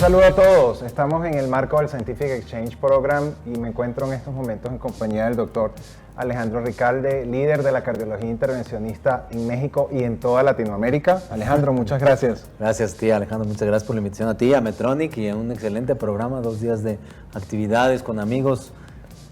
saludo a todos. Estamos en el marco del Scientific Exchange Program y me encuentro en estos momentos en compañía del doctor Alejandro Ricalde, líder de la cardiología intervencionista en México y en toda Latinoamérica. Alejandro, muchas gracias. Gracias, tía Alejandro. Muchas gracias por la invitación a ti, a Medtronic y a un excelente programa, 2 días de actividades con amigos.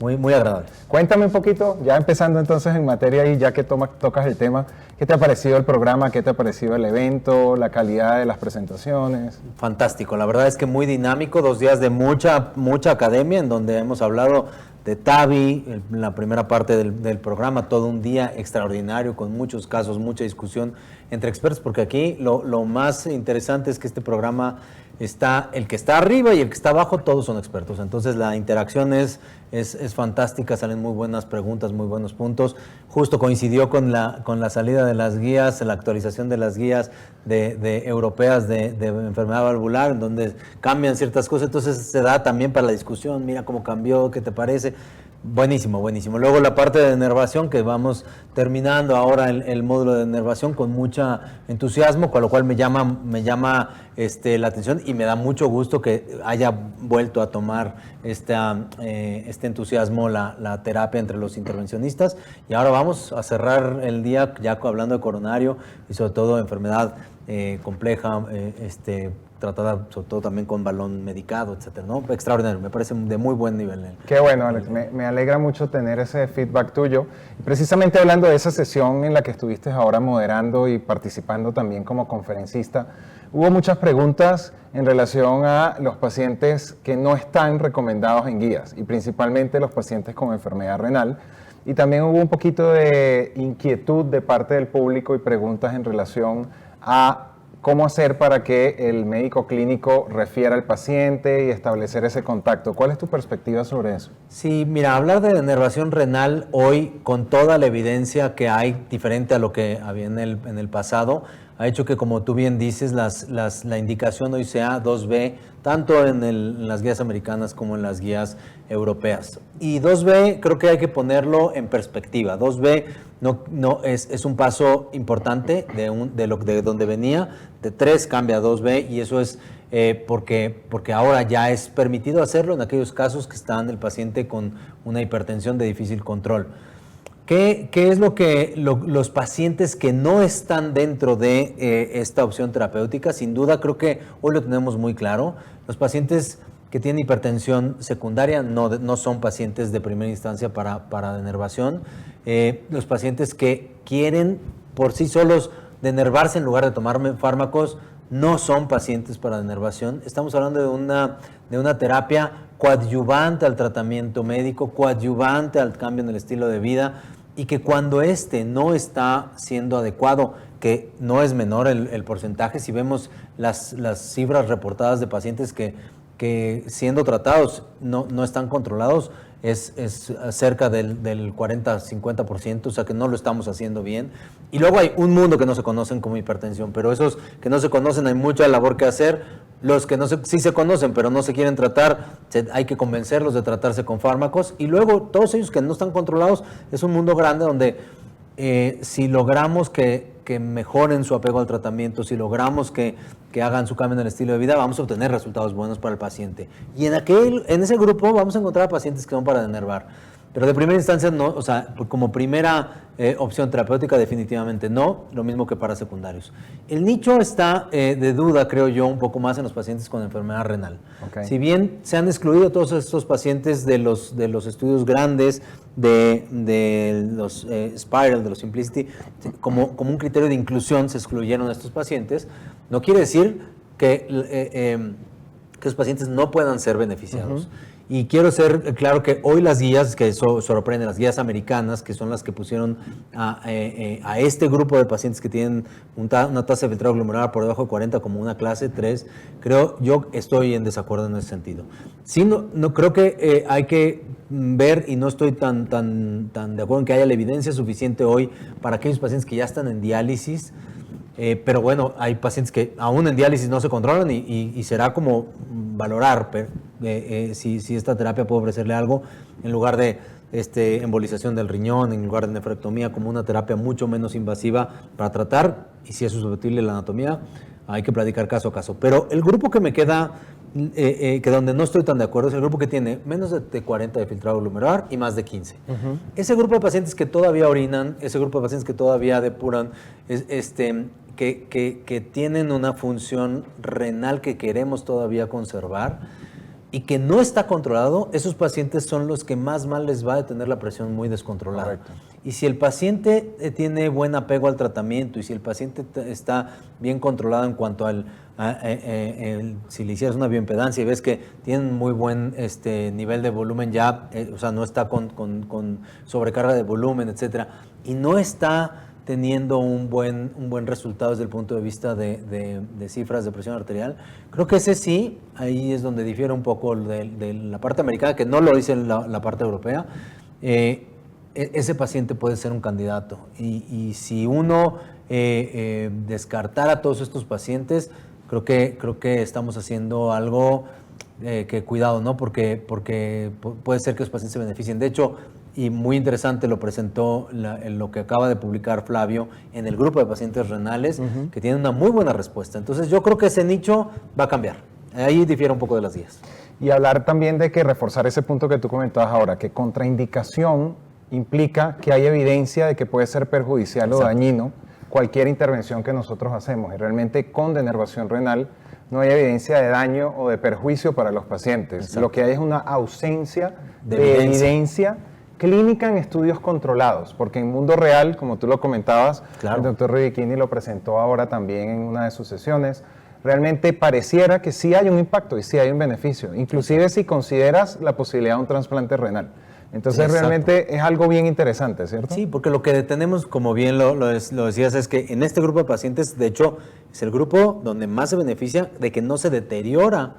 Muy agradable. Cuéntame un poquito, ya empezando entonces en materia y ya que tocas el tema, ¿qué te ha parecido el programa? ¿Qué te ha parecido el evento? ¿La calidad de las presentaciones? Fantástico, la verdad es que muy dinámico, 2 días de mucha academia en donde hemos hablado de TAVI, la primera parte del programa, todo un día extraordinario con muchos casos, mucha discusión entre expertos, porque aquí lo más interesante es que este programa está, el que está arriba y el que está abajo, todos son expertos. Entonces la interacción es fantástica, salen muy buenas preguntas, muy buenos puntos. Justo coincidió con la salida de las guías, la actualización de las guías de europeas de enfermedad valvular, en donde cambian ciertas cosas, entonces se da también para la discusión, mira cómo cambió, qué te parece. Buenísimo, buenísimo. Luego la parte de denervación, que vamos terminando ahora el módulo de denervación con mucho entusiasmo, con lo cual me llama la atención y me da mucho gusto que haya vuelto a tomar este entusiasmo la terapia entre los intervencionistas. Y ahora vamos a cerrar el día ya hablando de coronario y sobre todo enfermedad compleja, tratada sobre todo también con balón medicado, etcétera, ¿no? Extraordinario, me parece de muy buen nivel. Qué bueno, Alex, me alegra mucho tener ese feedback tuyo. Y precisamente hablando de esa sesión en la que estuviste ahora moderando y participando también como conferencista, hubo muchas preguntas en relación a los pacientes que no están recomendados en guías y principalmente los pacientes con enfermedad renal. Y también hubo un poquito de inquietud de parte del público y preguntas en relación a cómo hacer para que el médico clínico refiera al paciente y establecer ese contacto. ¿Cuál es tu perspectiva sobre eso? Sí, mira, hablar de denervación renal hoy, con toda la evidencia que hay, diferente a lo que había en el pasado, ha hecho que, como tú bien dices, la indicación hoy sea 2B, tanto en las guías americanas como en las guías europeas. Y 2B creo que hay que ponerlo en perspectiva. 2B no es un paso importante de donde venía, de 3 cambia a 2B, y eso es porque ahora ya es permitido hacerlo en aquellos casos que están el paciente con una hipertensión de difícil control. ¿Qué es lo que los pacientes que no están dentro de esta opción terapéutica? Sin duda, creo que hoy lo tenemos muy claro. Los pacientes que tienen hipertensión secundaria no son pacientes de primera instancia para denervación. Los pacientes que quieren por sí solos denervarse en lugar de tomar fármacos no son pacientes para denervación. Estamos hablando de una terapia coadyuvante al tratamiento médico, coadyuvante al cambio en el estilo de vida, y que cuando no está siendo adecuado, que no es menor el porcentaje, si vemos las cifras reportadas de pacientes que siendo tratados no están controlados, es cerca del 40-50%, o sea que no lo estamos haciendo bien. Y luego hay un mundo que no se conocen como hipertensión, pero esos que no se conocen hay mucha labor que hacer. Los que sí se conocen, pero no se quieren tratar, hay que convencerlos de tratarse con fármacos. Y luego todos ellos que no están controlados, es un mundo grande donde si logramos que mejoren su apego al tratamiento, si logramos que hagan su cambio en el estilo de vida, vamos a obtener resultados buenos para el paciente. Y en ese grupo vamos a encontrar pacientes que van para denervar. Pero de primera instancia no, o sea, como primera opción terapéutica definitivamente no, lo mismo que para secundarios. El nicho está de duda, creo yo, un poco más en los pacientes con enfermedad renal. Okay. Si bien se han excluido todos estos pacientes de los estudios grandes, de los Spiral, de los Simplicity, como un criterio de inclusión se excluyeron a estos pacientes, no quiere decir que los pacientes no puedan ser beneficiados. Uh-huh. Y quiero ser claro que hoy las guías que sorprenden, las guías americanas, que son las que pusieron a este grupo de pacientes que tienen una tasa de filtrado glomerular por debajo de 40 como una clase 3, yo estoy en desacuerdo en ese sentido. Sí, no creo que hay que ver, y no estoy tan de acuerdo en que haya la evidencia suficiente hoy para aquellos pacientes que ya están en diálisis. Pero bueno, hay pacientes que aún en diálisis no se controlan y será como valorar si esta terapia puede ofrecerle algo en lugar de embolización del riñón, en lugar de nefrectomía, como una terapia mucho menos invasiva para tratar, y si es susceptible la anatomía, hay que platicar caso a caso. Pero el grupo que me queda que donde no estoy tan de acuerdo es el grupo que tiene menos de 40 de filtrado glomerular y más de 15. Ese grupo de pacientes que todavía orinan, ese grupo de pacientes que todavía depuran, que tienen una función renal que queremos todavía conservar y que no está controlado, esos pacientes son los que más mal les va a tener la presión muy descontrolada. Correcto. Y si el paciente tiene buen apego al tratamiento y si el paciente está bien controlado en cuanto si le hicieras una bioimpedancia y ves que tienen muy buen nivel de volumen ya, o sea, no está con sobrecarga de volumen, etcétera, y no está teniendo un buen resultado desde el punto de vista de cifras de presión arterial. Creo que ese sí, ahí es donde difiere un poco de la parte americana, que no lo dice la parte europea. Ese paciente puede ser un candidato. Y si uno descartara a todos estos pacientes, creo que estamos haciendo algo que cuidado, ¿no? Porque puede ser que los pacientes se beneficien. De hecho, y muy interesante lo presentó lo que acaba de publicar Flavio en el grupo de pacientes renales, que tienen una muy buena respuesta. Entonces yo creo que ese nicho va a cambiar. Ahí difiere un poco de las guías. Y hablar también de que reforzar ese punto que tú comentabas ahora, que contraindicación implica que hay evidencia de que puede ser perjudicial o dañino cualquier intervención que nosotros hacemos. Y realmente con denervación renal no hay evidencia de daño o de perjuicio para los pacientes. Exacto. Lo que hay es una ausencia de evidencia clínica en estudios controlados, porque en mundo real, como tú lo comentabas, claro, el doctor Rivichini lo presentó ahora también en una de sus sesiones, realmente pareciera que sí hay un impacto y sí hay un beneficio, inclusive si consideras la posibilidad de un trasplante renal. Entonces, exacto, realmente es algo bien interesante, ¿cierto? Sí, porque lo que tenemos, como bien lo decías, es que en este grupo de pacientes, de hecho, es el grupo donde más se beneficia de que no se deteriora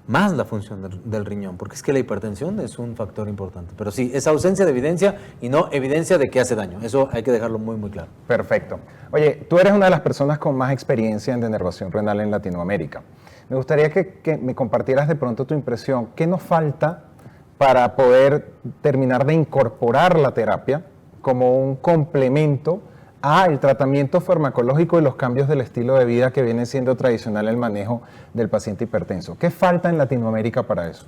más la función del riñón, porque es que la hipertensión es un factor importante. Pero sí, es ausencia de evidencia y no evidencia de que hace daño. Eso hay que dejarlo muy, muy claro. Perfecto. Oye, tú eres una de las personas con más experiencia en denervación renal en Latinoamérica. Me gustaría que me compartieras de pronto tu impresión. ¿Qué nos falta para poder terminar de incorporar la terapia como un complemento al tratamiento farmacológico y los cambios del estilo de vida que viene siendo tradicional el manejo del paciente hipertenso? ¿Qué falta en Latinoamérica para eso?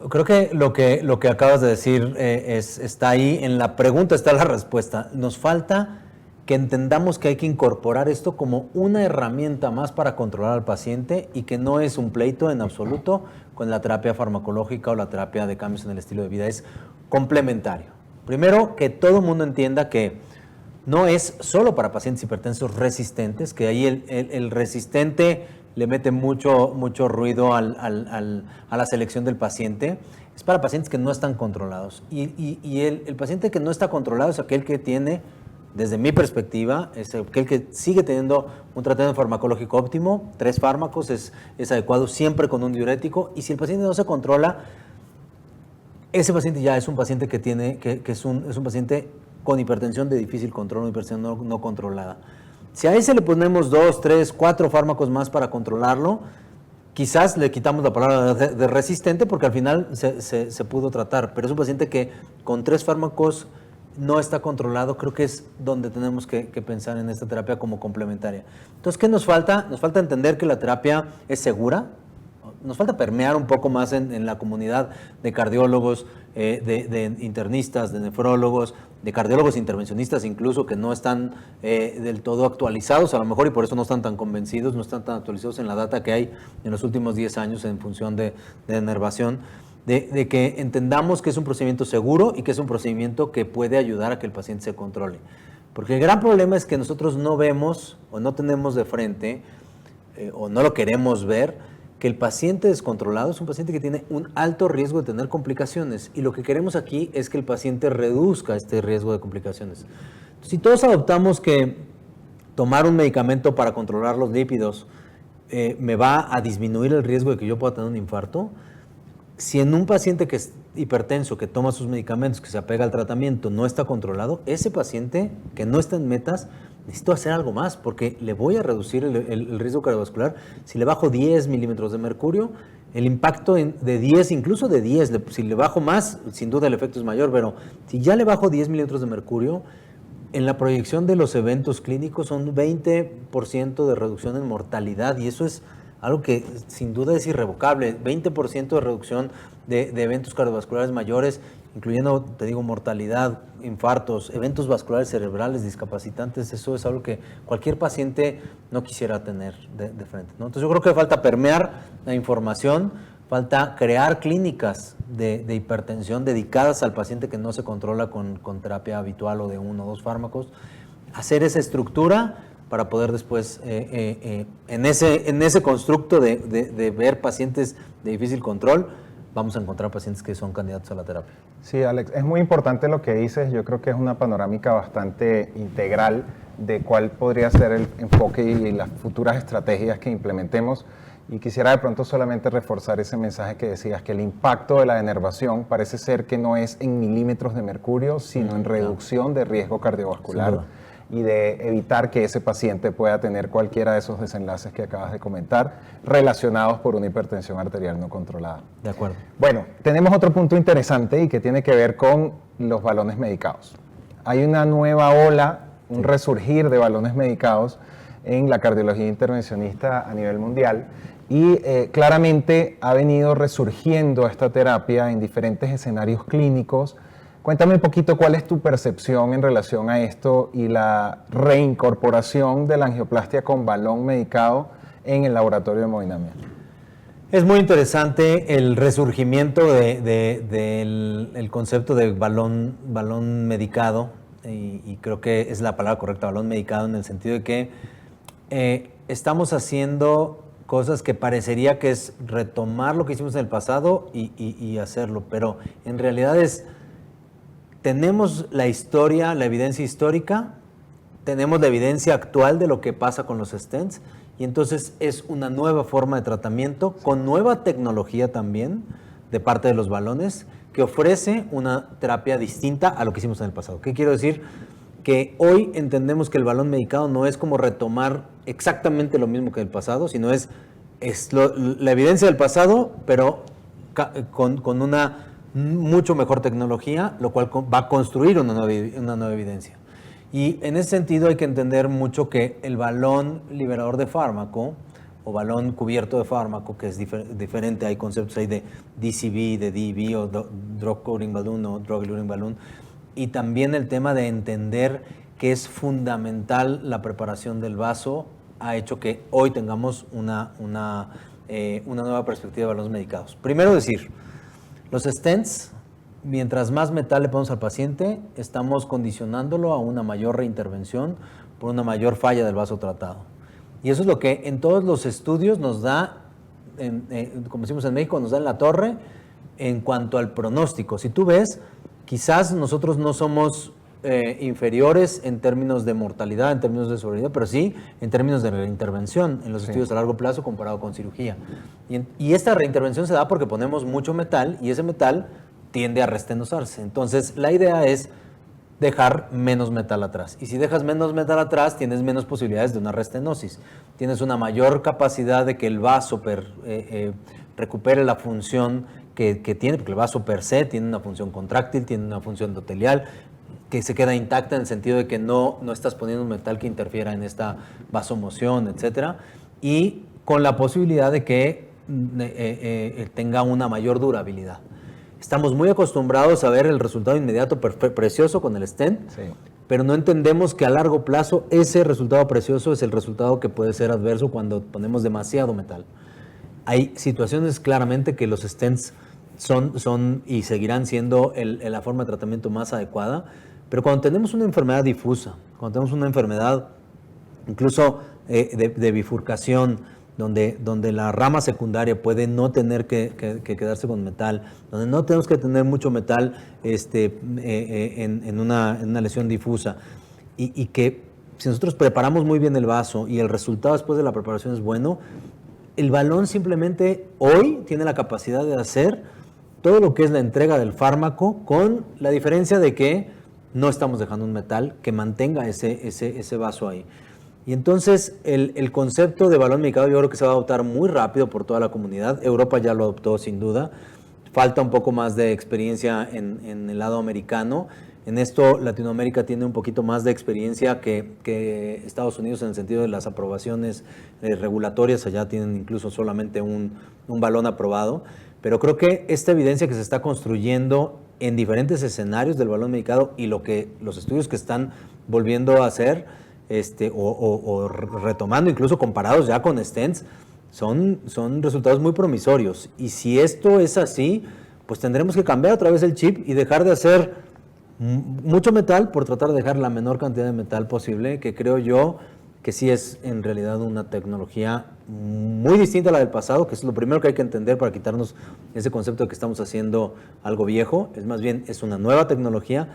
Creo que lo que acabas de decir está ahí, en la pregunta está la respuesta. Nos falta que entendamos que hay que incorporar esto como una herramienta más para controlar al paciente y que no es un pleito en absoluto con la terapia farmacológica o la terapia de cambios en el estilo de vida, es complementario. Primero, que todo el mundo entienda que no es solo para pacientes hipertensos resistentes, que ahí el resistente le mete mucho ruido a la selección del paciente. Es para pacientes que no están controlados. Y el paciente que no está controlado es aquel que tiene, desde mi perspectiva, es aquel que sigue teniendo un tratamiento farmacológico óptimo, 3 fármacos es adecuado, siempre con un diurético. Y si el paciente no se controla, ese paciente ya es un paciente que es un paciente con hipertensión de difícil control, una hipertensión no controlada. Si a ese le ponemos 2, 3, 4 fármacos más para controlarlo, quizás le quitamos la palabra de resistente porque al final se pudo tratar, pero es un paciente que con 3 fármacos no está controlado. Creo que es donde tenemos que pensar en esta terapia como complementaria. Entonces, ¿qué nos falta? Nos falta entender que la terapia es segura. Nos falta permear un poco más en la comunidad de cardiólogos, de internistas, de nefrólogos, de cardiólogos intervencionistas incluso, que no están del todo actualizados a lo mejor y por eso no están tan convencidos, no están tan actualizados en la data que hay en los últimos 10 años en función de denervación, de que entendamos que es un procedimiento seguro y que es un procedimiento que puede ayudar a que el paciente se controle. Porque el gran problema es que nosotros no vemos o no tenemos de frente o no lo queremos ver, que el paciente descontrolado es un paciente que tiene un alto riesgo de tener complicaciones y lo que queremos aquí es que el paciente reduzca este riesgo de complicaciones. Si todos adoptamos que tomar un medicamento para controlar los lípidos me va a disminuir el riesgo de que yo pueda tener un infarto, si en un paciente que es hipertenso, que toma sus medicamentos, que se apega al tratamiento, no está controlado, ese paciente que no está en metas, necesito hacer algo más porque le voy a reducir el riesgo cardiovascular. Si le bajo 10 milímetros de mercurio, el impacto de 10, incluso de 10, si le bajo más, sin duda el efecto es mayor, pero si ya le bajo 10 milímetros de mercurio, en la proyección de los eventos clínicos son 20% de reducción en mortalidad y eso es algo que sin duda es irrevocable. 20% de reducción de eventos cardiovasculares mayores, incluyendo, te digo, mortalidad, infartos, eventos vasculares cerebrales, discapacitantes. Eso es algo que cualquier paciente no quisiera tener de frente, ¿no? Entonces yo creo que falta permear la información, falta crear clínicas de hipertensión dedicadas al paciente que no se controla con terapia habitual o de 1 o 2 fármacos, hacer esa estructura para poder después, en ese constructo de ver pacientes de difícil control, vamos a encontrar pacientes que son candidatos a la terapia. Sí, Alex, es muy importante lo que dices. Yo creo que es una panorámica bastante integral de cuál podría ser el enfoque y las futuras estrategias que implementemos. Y quisiera de pronto solamente reforzar ese mensaje que decías, que el impacto de la denervación parece ser que no es en milímetros de mercurio, sino en reducción de riesgo cardiovascular y de evitar que ese paciente pueda tener cualquiera de esos desenlaces que acabas de comentar relacionados por una hipertensión arterial no controlada. De acuerdo. Bueno, tenemos otro punto interesante y que tiene que ver con los balones medicados. Hay una nueva ola, un resurgir de balones medicados en la cardiología intervencionista a nivel mundial y claramente ha venido resurgiendo esta terapia en diferentes escenarios clínicos. Cuéntame un poquito cuál es tu percepción en relación a esto y la reincorporación de la angioplastia con balón medicado en el laboratorio de hemodinamia. Es muy interesante el resurgimiento del concepto de balón medicado, y creo que es la palabra correcta, balón medicado, en el sentido de que estamos haciendo cosas que parecería que es retomar lo que hicimos en el pasado y hacerlo, pero en realidad tenemos la historia, la evidencia histórica, tenemos la evidencia actual de lo que pasa con los stents, y entonces es una nueva forma de tratamiento con nueva tecnología también de parte de los balones que ofrece una terapia distinta a lo que hicimos en el pasado. ¿Qué quiero decir? Que hoy entendemos que el balón medicado no es como retomar exactamente lo mismo que el pasado, sino es la evidencia del pasado, pero con una mucho mejor tecnología, lo cual va a construir una nueva evidencia. Y en ese sentido hay que entender mucho que el balón liberador de fármaco o balón cubierto de fármaco, que es diferente, hay conceptos ahí de DCB, de DB o Drug Coating Balloon o Drug Eluting Balloon, y también el tema de entender que es fundamental la preparación del vaso ha hecho que hoy tengamos una nueva perspectiva de balones medicados. Primero decir, los stents, mientras más metal le ponemos al paciente, estamos condicionándolo a una mayor reintervención por una mayor falla del vaso tratado. Y eso es lo que en todos los estudios nos da, como decimos en México, nos da en la torre en cuanto al pronóstico. Si tú ves, quizás nosotros no somos inferiores en términos de mortalidad, en términos de sobrevida, pero sí en términos de reintervención en los estudios a largo plazo comparado con cirugía. Y esta reintervención se da porque ponemos mucho metal y ese metal tiende a restenosarse. Entonces, la idea es dejar menos metal atrás. Y si dejas menos metal atrás, tienes menos posibilidades de una restenosis. Tienes una mayor capacidad de que el vaso recupere la función que tiene, porque el vaso per se tiene una función contráctil, tiene una función endotelial, que se queda intacta en el sentido de que no estás poniendo un metal que interfiera en esta vasomoción, etcétera, y con la posibilidad de que tenga una mayor durabilidad. Estamos muy acostumbrados a ver el resultado inmediato precioso con el stent, sí, pero no entendemos que a largo plazo ese resultado precioso es el resultado que puede ser adverso cuando ponemos demasiado metal. Hay situaciones claramente que los stents son y seguirán siendo la forma de tratamiento más adecuada, pero cuando tenemos una enfermedad difusa, cuando tenemos una enfermedad incluso de bifurcación, donde la rama secundaria puede no tener que quedarse con metal, donde no tenemos que tener mucho metal en una lesión difusa, y que si nosotros preparamos muy bien el vaso y el resultado después de la preparación es bueno, el balón simplemente hoy tiene la capacidad de hacer todo lo que es la entrega del fármaco, con la diferencia de que no estamos dejando un metal que mantenga ese vaso ahí. Y entonces el concepto de balón medicado yo creo que se va a adoptar muy rápido por toda la comunidad. Europa ya lo adoptó sin duda. falta un poco más de experiencia en el lado americano. En esto, Latinoamérica tiene un poquito más de experiencia que Estados Unidos en el sentido de las aprobaciones regulatorias. Allá tienen incluso solamente un balón aprobado. Pero creo que esta evidencia que se está construyendo en diferentes escenarios del balón medicado y los estudios que están volviendo a hacer o retomando, incluso comparados ya con stents, son resultados muy promisorios. Y si esto es así, pues tendremos que cambiar otra vez el chip y dejar de hacer mucho metal por tratar de dejar la menor cantidad de metal posible, que creo yo que sí es en realidad una tecnología muy distinta a la del pasado, que es lo primero que hay que entender para quitarnos ese concepto de que estamos haciendo algo viejo. Es más bien, es una nueva tecnología,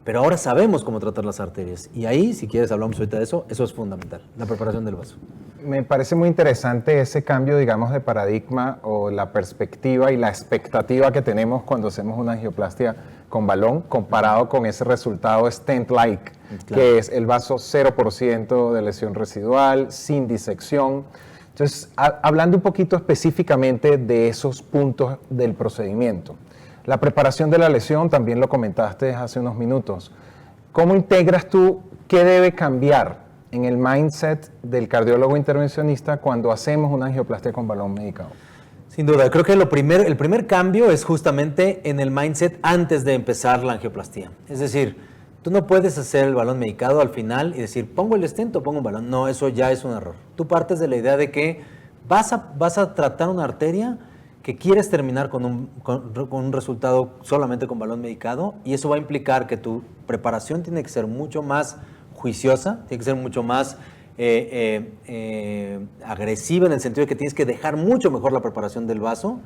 pero ahora sabemos cómo tratar las arterias. Y ahí, si quieres, hablamos ahorita de eso. Eso es fundamental, la preparación del vaso. Me parece muy interesante ese cambio, digamos, de paradigma o la perspectiva y la expectativa que tenemos cuando hacemos una angioplastia con balón comparado con ese resultado stent-like, claro, que es el vaso 0% de lesión residual, sin disección. Entonces, hablando un poquito específicamente de esos puntos del procedimiento. La preparación de la lesión, también lo comentaste hace unos minutos. ¿Cómo integras tú qué debe cambiar en el mindset del cardiólogo intervencionista cuando hacemos una angioplastia con balón medicado? Sin duda, creo que el primer cambio es justamente en el mindset antes de empezar la angioplastia. Es decir, tú no puedes hacer el balón medicado al final y decir, pongo el stent o pongo un balón. No, eso ya es un error. Tú partes de la idea de que vas a tratar una arteria que quieres terminar con un resultado solamente con balón medicado, y eso va a implicar que tu preparación tiene que ser mucho más juiciosa, tiene que ser mucho más agresiva, en el sentido de que tienes que dejar mucho mejor la preparación del vaso.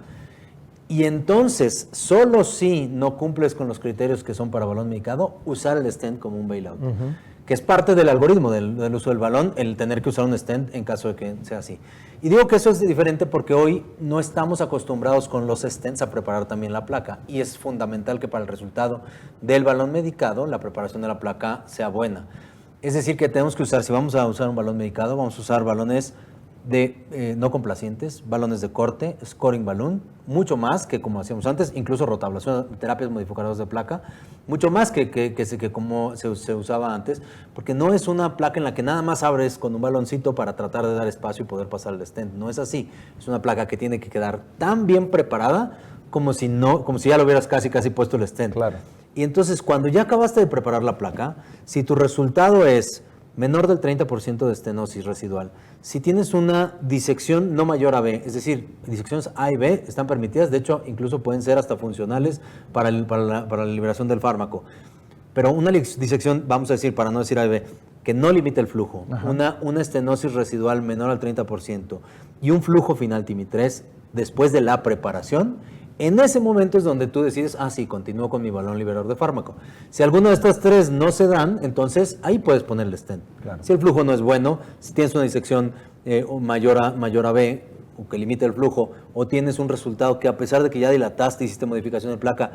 Y entonces, solo si no cumples con los criterios que son para balón medicado, usar el stent como un bailout, que es parte del algoritmo del uso del balón, el tener que usar un stent en caso de que sea así. Y digo que eso es diferente porque hoy no estamos acostumbrados con los stents a preparar también la placa, y es fundamental que para el resultado del balón medicado la preparación de la placa sea buena. Es decir, que tenemos que usar, si vamos a usar un balón medicado, vamos a usar balones no complacientes, balones de corte, scoring balloon, mucho más que como hacíamos antes, incluso rotablación, terapias modificadoras de placa, mucho más que como se usaba antes, porque no es una placa en la que nada más abres con un baloncito para tratar de dar espacio y poder pasar el stent. No es así. Es una placa que tiene que quedar tan bien preparada como si ya lo hubieras casi puesto el stent. Claro. Y entonces, cuando ya acabaste de preparar la placa, si tu resultado es menor del 30% de estenosis residual, si tienes una disección no mayor a B, es decir, disecciones A y B están permitidas, de hecho, incluso pueden ser hasta funcionales para la liberación del fármaco. Pero una disección, vamos a decir, para no decir A y B, que no limite el flujo, una estenosis residual menor al 30% y un flujo final TIMI-3 después de la preparación, en ese momento es donde tú decides, sí, continúo con mi balón liberador de fármaco. Si alguno de estas tres no se dan, entonces ahí puedes poner el stent. Claro. Si el flujo no es bueno, si tienes una disección mayor a B, o que limite el flujo, o tienes un resultado que a pesar de que ya dilataste y hiciste modificación de placa,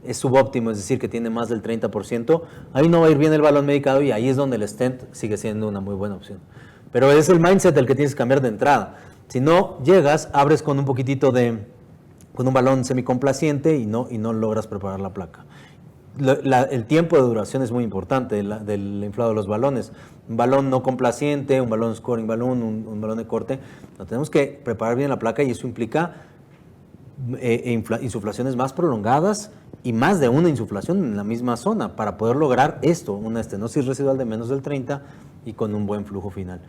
es subóptimo, es decir, que tiene más del 30%, ahí no va a ir bien el balón medicado y ahí es donde el stent sigue siendo una muy buena opción. Pero es el mindset el que tienes que cambiar de entrada. Si no llegas, abres con un poquitito con un balón semicomplaciente y no logras preparar la placa. El tiempo de duración es muy importante del inflado de los balones. Un balón no complaciente, un balón scoring balloon, un balón de corte, tenemos que preparar bien la placa, y eso implica insuflaciones más prolongadas y más de una insuflación en la misma zona para poder lograr esto, una estenosis residual de menos del 30 y con un buen flujo final.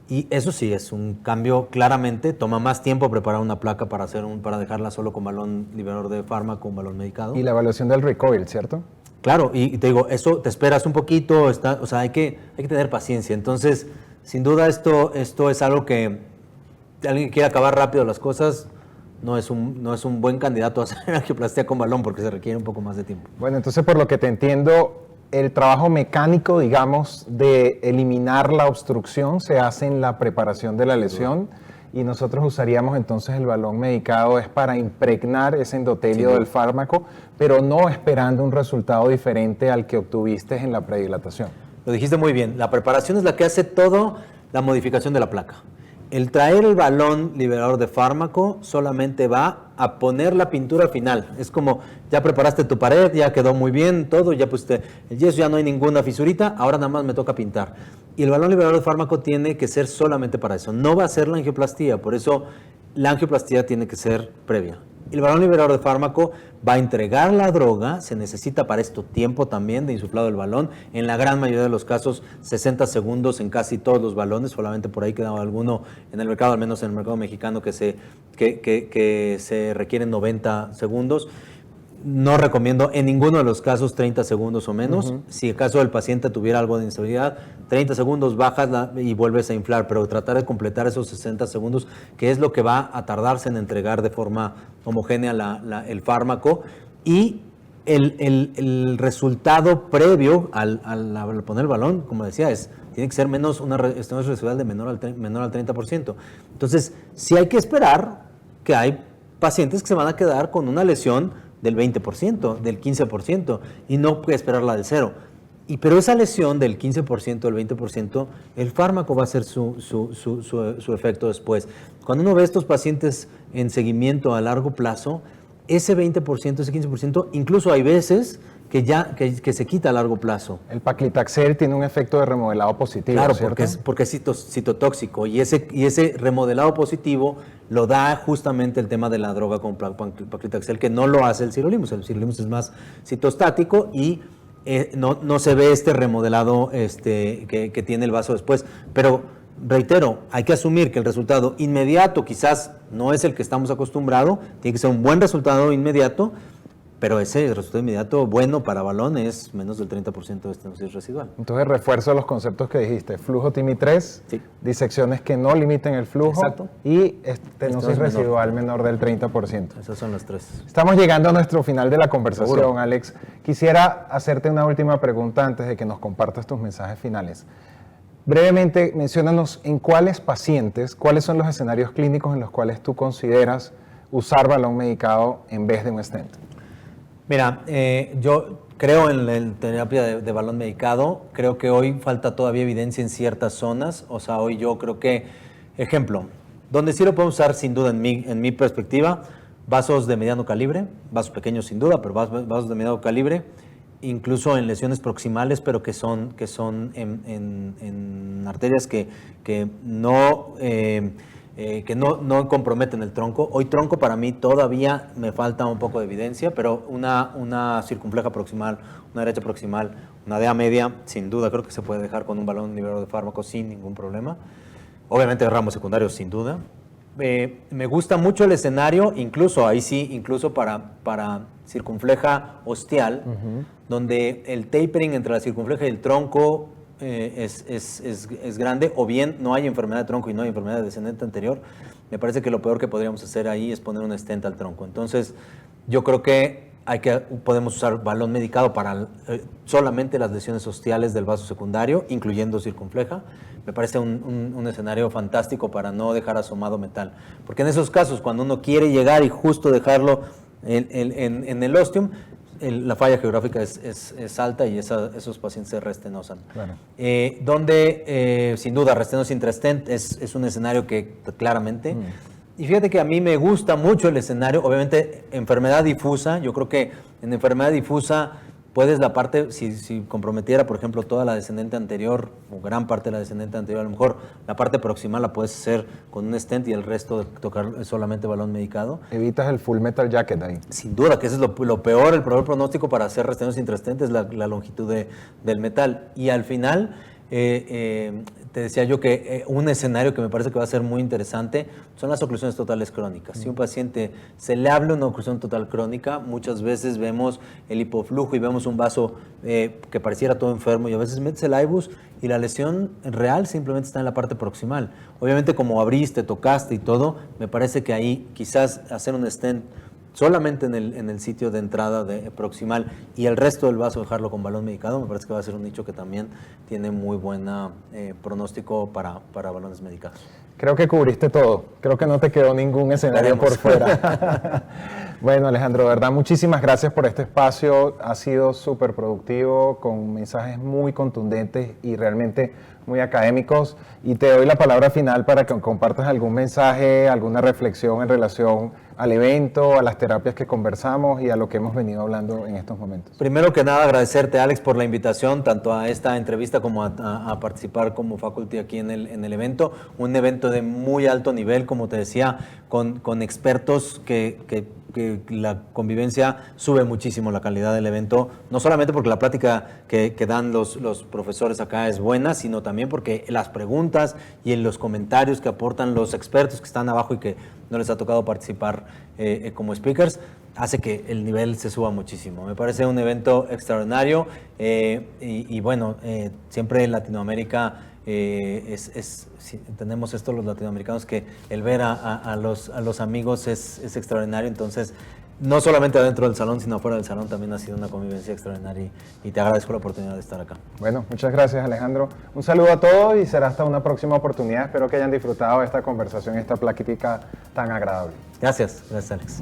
Y eso sí es un cambio, claramente. Toma más tiempo preparar una placa para dejarla solo con balón liberador de fármaco, un balón medicado. Y la evaluación del recoil, ¿cierto? Claro, y te digo, eso te esperas un poquito, hay que tener paciencia. Entonces, sin duda esto es algo que alguien que quiera acabar rápido las cosas no es un buen candidato a hacer angioplastia con balón, porque se requiere un poco más de tiempo. Bueno, entonces por lo que te entiendo, el trabajo mecánico, digamos, de eliminar la obstrucción se hace en la preparación de la lesión, y nosotros usaríamos entonces el balón medicado es para impregnar ese endotelio del fármaco, pero no esperando un resultado diferente al que obtuviste en la predilatación. Lo dijiste muy bien. La preparación es la que hace toda la modificación de la placa. el traer el balón liberador de fármaco solamente va a poner la pintura final. Es como, ya preparaste tu pared, ya quedó muy bien todo, ya pusiste el yeso, ya no hay ninguna fisurita, ahora nada más me toca pintar. Y el balón liberador de fármaco tiene que ser solamente para eso. No va a ser la angioplastía, por eso la angioplastía tiene que ser previa. El balón liberador de fármaco va a entregar la droga, se necesita para esto tiempo también de insuflado del balón, en la gran mayoría de los casos 60 segundos en casi todos los balones, solamente por ahí quedaba alguno en el mercado, al menos en el mercado mexicano, que se requieren 90 segundos. No recomiendo en ninguno de los casos 30 segundos o menos. Si el caso del paciente tuviera algo de inestabilidad, 30 segundos bajas y vuelves a inflar, pero tratar de completar esos 60 segundos, que es lo que va a tardarse en entregar de forma homogénea el fármaco. Y el resultado previo al poner el balón, como decía, tiene que ser una estancia residual de menor al 30%. Entonces, sí hay que esperar que hay pacientes que se van a quedar con una lesión del 20%, del 15%, y no puede esperar la del 0%. Pero esa lesión del 15%, del 20%, el fármaco va a hacer su efecto después. Cuando uno ve a estos pacientes en seguimiento a largo plazo, ese 20%, ese 15%, incluso hay veces que se quita a largo plazo. El paclitaxel tiene un efecto de remodelado positivo, claro, ¿cierto? porque es citotóxico, y ese remodelado positivo lo da justamente el tema de la droga con paclitaxel, que no lo hace el sirolimus. El sirolimus es más citostático y no se ve este remodelado que tiene el vaso después. Pero reitero, hay que asumir que el resultado inmediato quizás no es el que estamos acostumbrados, tiene que ser un buen resultado inmediato, pero ese resultado inmediato bueno para balón es menos del 30% de estenosis residual. Entonces refuerzo los conceptos que dijiste: flujo TIMI-3, sí, disecciones que no limiten el flujo, exacto, y estenosis residual menor del 30%. Esas son las tres. Estamos llegando a nuestro final de la conversación, Seguro. Alex. Quisiera hacerte una última pregunta antes de que nos compartas tus mensajes finales. Brevemente, menciónanos en cuáles pacientes, cuáles son los escenarios clínicos en los cuales tú consideras usar balón medicado en vez de un stent. Mira, yo creo en la terapia de balón medicado. Creo que hoy falta todavía evidencia en ciertas zonas. O sea, hoy yo creo que, ejemplo, donde sí lo podemos usar sin duda en mi perspectiva, vasos de mediano calibre, vasos pequeños sin duda, pero vasos de mediano calibre, incluso en lesiones proximales, pero que son en arterias que no comprometen el tronco. Hoy tronco para mí todavía me falta un poco de evidencia, pero una circunfleja proximal, una derecha proximal, una DEA media, sin duda creo que se puede dejar con un balón liberador de fármaco sin ningún problema. Obviamente ramos secundarios sin duda. Me gusta mucho el escenario, incluso para circunfleja ostial, donde el tapering entre la circunfleja y el tronco es grande, o bien no hay enfermedad de tronco y no hay enfermedad de descendente anterior. Me parece que lo peor que podríamos hacer ahí es poner un stent al tronco. Entonces, yo creo que podemos usar balón medicado para solamente las lesiones ostiales del vaso secundario, incluyendo circunfleja. Me parece un escenario fantástico para no dejar asomado metal. Porque en esos casos, cuando uno quiere llegar y justo dejarlo en el ostium, la falla geográfica es alta y esos pacientes se restenosan. Claro. Sin duda, restenosis intrastent es un escenario que claramente... Y fíjate que a mí me gusta mucho el escenario, obviamente enfermedad difusa. Yo creo que en enfermedad difusa puedes la parte, si comprometiera, por ejemplo, toda la descendente anterior o gran parte de la descendente anterior, a lo mejor la parte proximal la puedes hacer con un stent y el resto de tocar solamente balón medicado. Evitas el full metal jacket ahí. Sin duda, que ese es lo peor, el peor pronóstico para hacer restenosis intrastent es la longitud del metal. Y al final... te decía yo que un escenario que me parece que va a ser muy interesante son las oclusiones totales crónicas. Si un paciente se le habla una oclusión total crónica, muchas veces vemos el hipoflujo y vemos un vaso que pareciera todo enfermo, y a veces metes el IBUS y la lesión real simplemente está en la parte proximal. Obviamente, como abriste, tocaste y todo, me parece que ahí quizás hacer un stent solamente en el sitio de entrada proximal y el resto del vaso dejarlo con balón medicado, me parece que va a ser un nicho que también tiene muy buen pronóstico para balones medicados. Creo que cubriste todo. Creo que no te quedó ningún escenario por fuera. Bueno, Alejandro, de verdad, muchísimas gracias por este espacio. Ha sido súper productivo, con mensajes muy contundentes y realmente muy académicos. Y te doy la palabra final para que compartas algún mensaje, alguna reflexión en relación al evento, a las terapias que conversamos y a lo que hemos venido hablando en estos momentos. Primero que nada, agradecerte, Alex, por la invitación, tanto a esta entrevista como a participar como faculty aquí en el evento. Un evento de muy alto nivel, como te decía, con expertos que la convivencia sube muchísimo la calidad del evento, no solamente porque la plática que dan los profesores acá es buena, sino también porque las preguntas y en los comentarios que aportan los expertos que están abajo y que no les ha tocado participar como speakers, hace que el nivel se suba muchísimo. Me parece un evento extraordinario y bueno, siempre en Latinoamérica tenemos esto los latinoamericanos, que el ver a los amigos es extraordinario. Entonces, no solamente adentro del salón, sino afuera del salón también ha sido una convivencia extraordinaria y te agradezco la oportunidad de estar acá. Bueno, muchas gracias, Alejandro. Un saludo a todos y será hasta una próxima oportunidad. Espero que hayan disfrutado de esta conversación, esta plática tan agradable. Gracias, Alex.